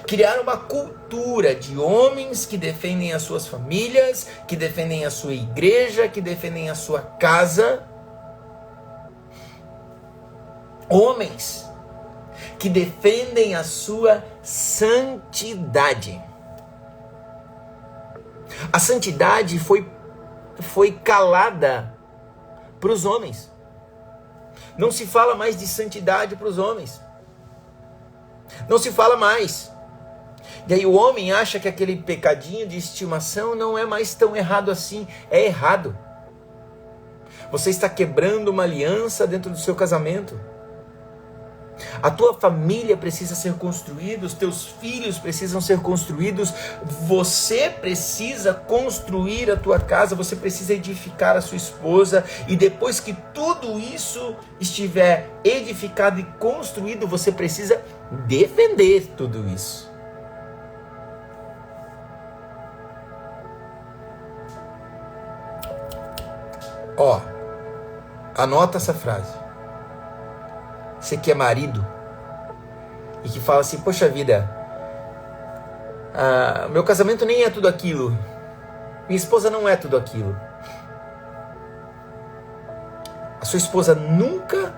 Criar uma cultura de homens que defendem as suas famílias, que defendem a sua igreja, que defendem a sua casa. Homens que defendem a sua santidade. A santidade foi calada para os homens. Não se fala mais de santidade para os homens. Não se fala mais. E aí o homem acha que aquele pecadinho de estimação não é mais tão errado assim. É errado. Você está quebrando uma aliança dentro do seu casamento. A tua família precisa ser construída, os teus filhos precisam ser construídos, você precisa construir a tua casa, você precisa edificar a sua esposa, e depois que tudo isso estiver edificado e construído, você precisa defender tudo isso. Anota essa frase. Você que é marido e que fala assim, poxa vida, meu casamento nem é tudo aquilo, minha esposa não é tudo aquilo. A sua esposa nunca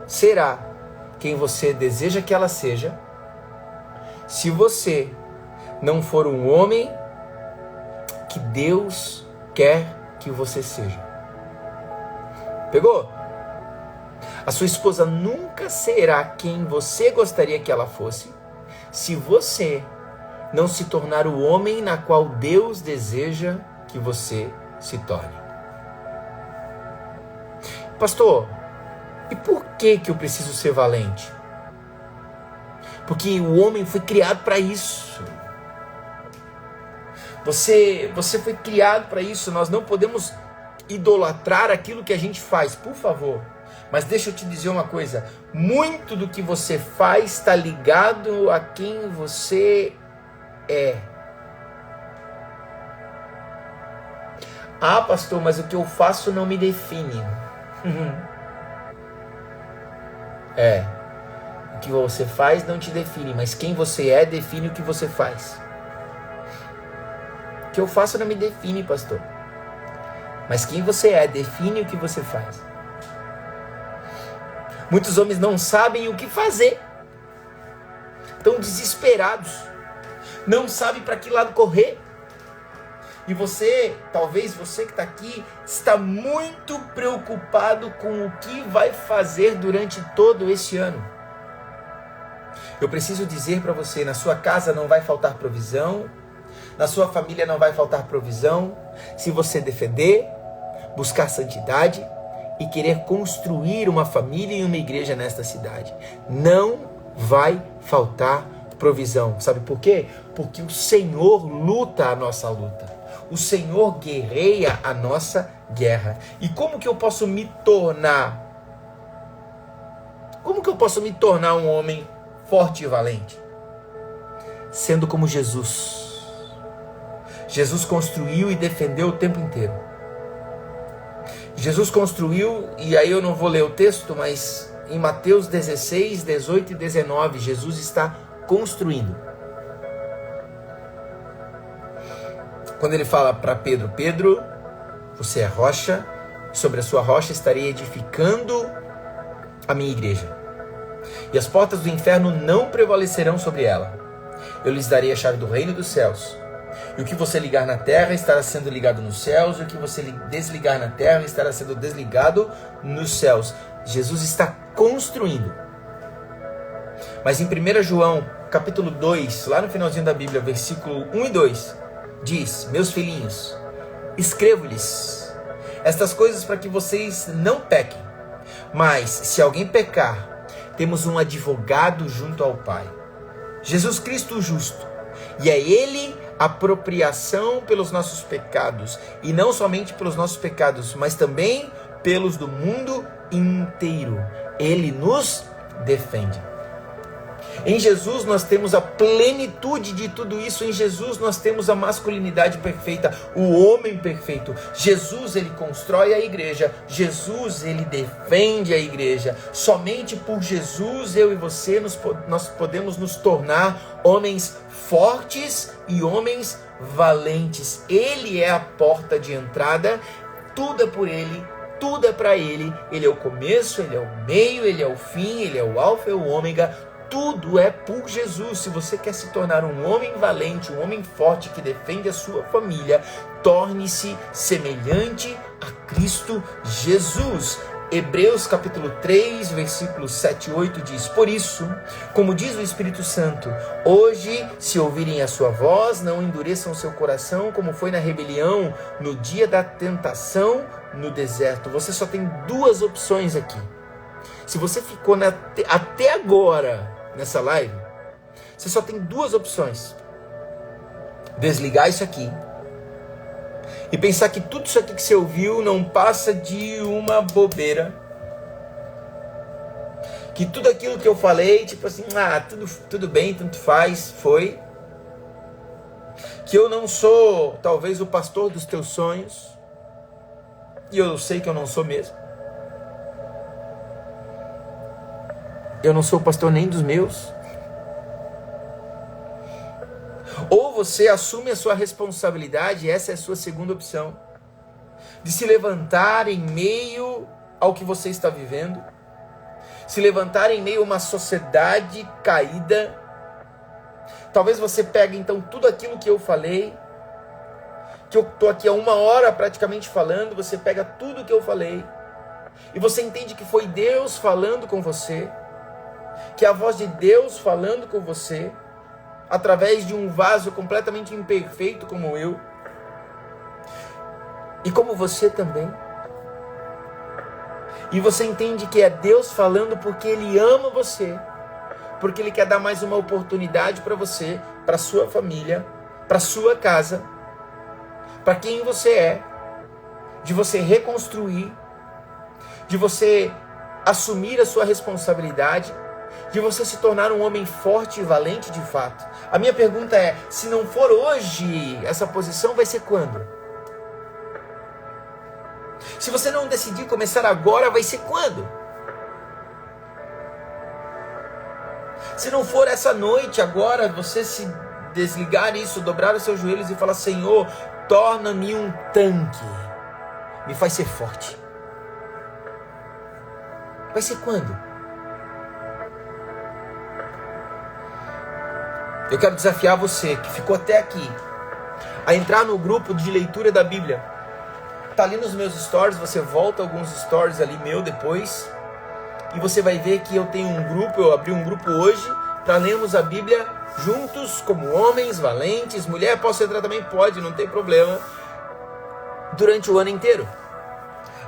será quem você deseja que ela seja, se você não for um homem que Deus quer que você seja. Pegou? A sua esposa nunca será quem você gostaria que ela fosse, se você não se tornar o homem na qual Deus deseja que você se torne. Pastor, e por que eu preciso ser valente? Porque o homem foi criado para isso. Você foi criado para isso. Nós não podemos idolatrar aquilo que a gente faz, por favor. Mas deixa eu te dizer uma coisa, muito do que você faz está ligado a quem você é. Pastor, mas o que eu faço não me define. O que você faz não te define, mas quem você é define o que você faz. O que eu faço não me define, pastor. Mas quem você é define o que você faz. Muitos homens não sabem o que fazer. Estão desesperados. Não sabem para que lado correr. E talvez você que está aqui, está muito preocupado com o que vai fazer durante todo esse ano. Eu preciso dizer para você, na sua casa não vai faltar provisão. Na sua família não vai faltar provisão. Se você defender, buscar santidade e querer construir uma família e uma igreja nesta cidade. Não vai faltar provisão. Sabe por quê? Porque o Senhor luta a nossa luta. O Senhor guerreia a nossa guerra. E como que eu posso me tornar? Como que eu posso me tornar um homem forte e valente? Sendo como Jesus. Jesus construiu e defendeu o tempo inteiro. Jesus construiu, e aí eu não vou ler o texto, mas em Mateus 16, 18 e 19, Jesus está construindo. Quando ele fala para Pedro, Pedro, você é rocha, sobre a sua rocha estarei edificando a minha igreja. E as portas do inferno não prevalecerão sobre ela. Eu lhes darei a chave do reino dos céus. E o que você ligar na terra estará sendo ligado nos céus, e o que você desligar na terra estará sendo desligado nos céus. Jesus está construindo. Mas em 1 João, capítulo 2, lá no finalzinho da Bíblia, versículo 1 e 2, diz: meus filhinhos, escrevo-lhes estas coisas para que vocês não pequem. Mas se alguém pecar, temos um advogado junto ao Pai, Jesus Cristo o justo. E é Ele a apropriação pelos nossos pecados. E não somente pelos nossos pecados, mas também pelos do mundo inteiro. Ele nos defende. Em Jesus nós temos a plenitude de tudo isso. Em Jesus nós temos a masculinidade perfeita, o homem perfeito. Jesus, ele constrói a igreja. Jesus, ele defende a igreja. Somente por Jesus, eu e você, nós podemos nos tornar homens fortes e homens valentes. Ele é a porta de entrada. Tudo é por ele. Tudo é para ele. Ele é o começo, ele é o meio, ele é o fim, ele é o alfa e o ômega. Tudo é por Jesus. Se você quer se tornar um homem valente, um homem forte que defende a sua família, torne-se semelhante a Cristo Jesus. Hebreus capítulo 3, versículos 7 e 8 diz: por isso, como diz o Espírito Santo, hoje, se ouvirem a sua voz, não endureçam o seu coração, como foi na rebelião, no dia da tentação no deserto. Você só tem duas opções aqui. Se você ficou até agora nessa live, você só tem duas opções: desligar isso aqui e pensar que tudo isso aqui que você ouviu não passa de uma bobeira, que tudo aquilo que eu falei, tipo assim, tudo bem, tanto faz, foi, que eu não sou talvez o pastor dos teus sonhos, e eu sei que eu não sou mesmo. Eu não sou pastor nem dos meus. Ou você assume a sua responsabilidade, essa é a sua segunda opção, de se levantar em meio ao que você está vivendo, se levantar em meio a uma sociedade caída. Talvez você pegue então tudo aquilo que eu falei, que eu estou aqui há 1 hora praticamente falando, você pega tudo que eu falei, e você entende que foi Deus falando com você, que é a voz de Deus falando com você, através de um vaso completamente imperfeito como eu, e como você também. E você entende que é Deus falando porque Ele ama você, porque Ele quer dar mais uma oportunidade para você, para sua família, para sua casa, para quem você é, de você reconstruir, de você assumir a sua responsabilidade, de você se tornar um homem forte e valente de fato. A minha pergunta é: se não for hoje essa posição, vai ser quando? Se você não decidir começar agora, vai ser quando? Se não for essa noite agora, você se desligar isso, dobrar os seus joelhos e falar: Senhor, torna-me um tanque, me faz ser forte. Vai ser quando? Eu quero desafiar você que ficou até aqui a entrar no grupo de leitura da Bíblia. Tá ali nos meus stories, você volta alguns stories ali meu depois, e você vai ver que eu tenho um grupo, eu abri um grupo hoje para lermos a Bíblia juntos como homens valentes. Mulher pode entrar também? Pode, não tem problema. Durante o ano inteiro.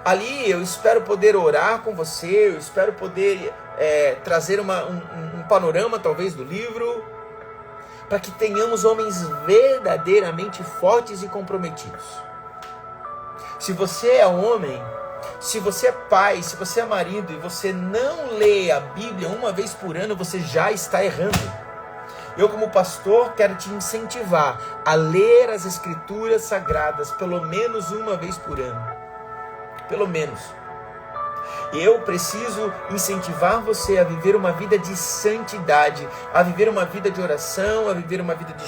Ali eu espero poder orar com você, eu espero poder trazer um panorama talvez do livro, para que tenhamos homens verdadeiramente fortes e comprometidos. Se você é homem, se você é pai, se você é marido e você não lê a Bíblia uma vez por ano, você já está errando. Eu, como pastor, quero te incentivar a ler as Escrituras Sagradas pelo menos uma vez por ano. Pelo menos. Eu preciso incentivar você a viver uma vida de santidade, a viver uma vida de oração, a viver uma vida de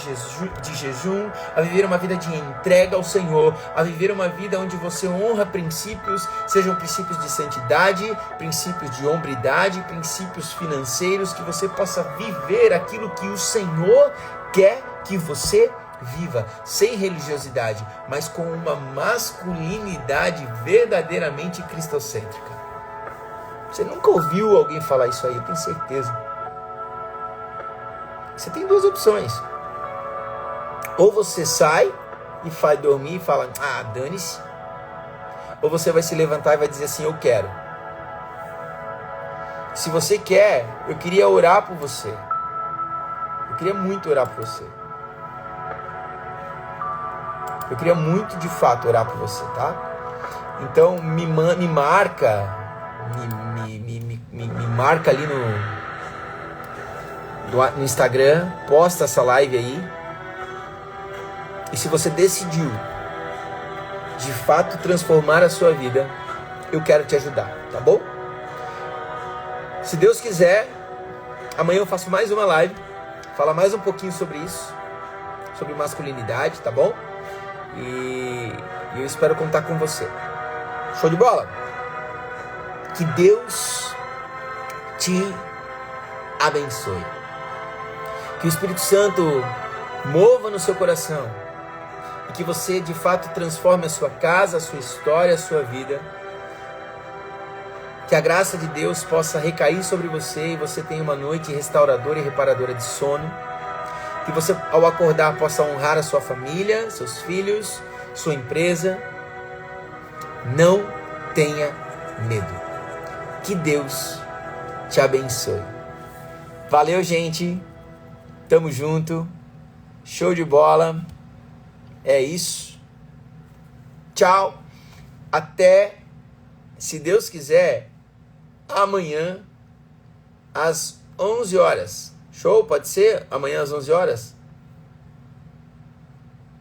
jejum, a viver uma vida de entrega ao Senhor, a viver uma vida onde você honra princípios, sejam princípios de santidade, princípios de hombridade, princípios financeiros, que você possa viver aquilo que o Senhor quer que você viva, sem religiosidade, mas com uma masculinidade verdadeiramente cristocêntrica. Você nunca ouviu alguém falar isso aí, eu tenho certeza. Você tem duas opções. Ou você sai e vai dormir e fala, dane-se. Ou você vai se levantar e vai dizer assim, eu quero. Se você quer, eu queria orar por você. Eu queria muito orar por você. Eu queria muito, de fato, orar por você, tá? Então, me marca... Me marca ali no Instagram, posta essa live aí. E se você decidiu de fato transformar a sua vida, eu quero te ajudar, tá bom? Se Deus quiser, amanhã eu faço mais uma live, falar mais um pouquinho sobre isso, sobre masculinidade, tá bom? E eu espero contar com você. Show de bola? Que Deus te abençoe. Que o Espírito Santo mova no seu coração. E que você de fato transforme a sua casa, a sua história, a sua vida. Que a graça de Deus possa recair sobre você e você tenha uma noite restauradora e reparadora de sono. Que você, ao acordar, possa honrar a sua família, seus filhos, sua empresa. Não tenha medo. Que Deus te abençoe. Valeu, gente. Tamo junto. Show de bola. É isso. Tchau. Até, se Deus quiser, amanhã às 11 horas. Show? Pode ser? Amanhã às 11 horas?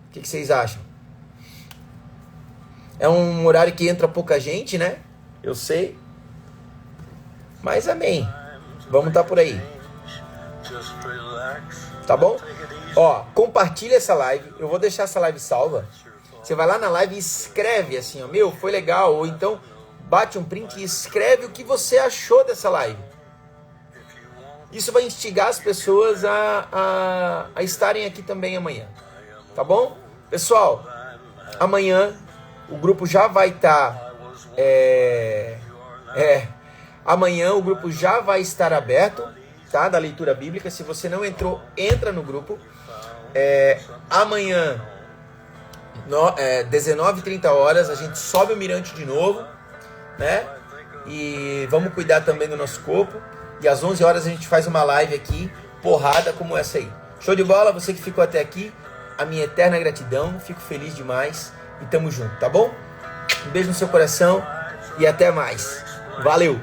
O que vocês acham? É um horário que entra pouca gente, né? Eu sei. Mas amém. Vamos estar por aí. Tá bom? Ó, compartilha essa live. Eu vou deixar essa live salva. Você vai lá na live e escreve assim, ó, foi legal. Ou então bate um print e escreve o que você achou dessa live. Isso vai instigar as pessoas a estarem aqui também amanhã. Tá bom? Pessoal, amanhã o grupo já vai estar... Amanhã o grupo já vai estar aberto, tá? Da leitura bíblica. Se você não entrou, entra no grupo. Amanhã, 19h30, a gente sobe o mirante de novo, né? E vamos cuidar também do nosso corpo. E às 11 horas a gente faz uma live aqui, porrada como essa aí. Show de bola? Você que ficou até aqui, a minha eterna gratidão. Fico feliz demais e tamo junto, tá bom? Um beijo no seu coração e até mais. Valeu!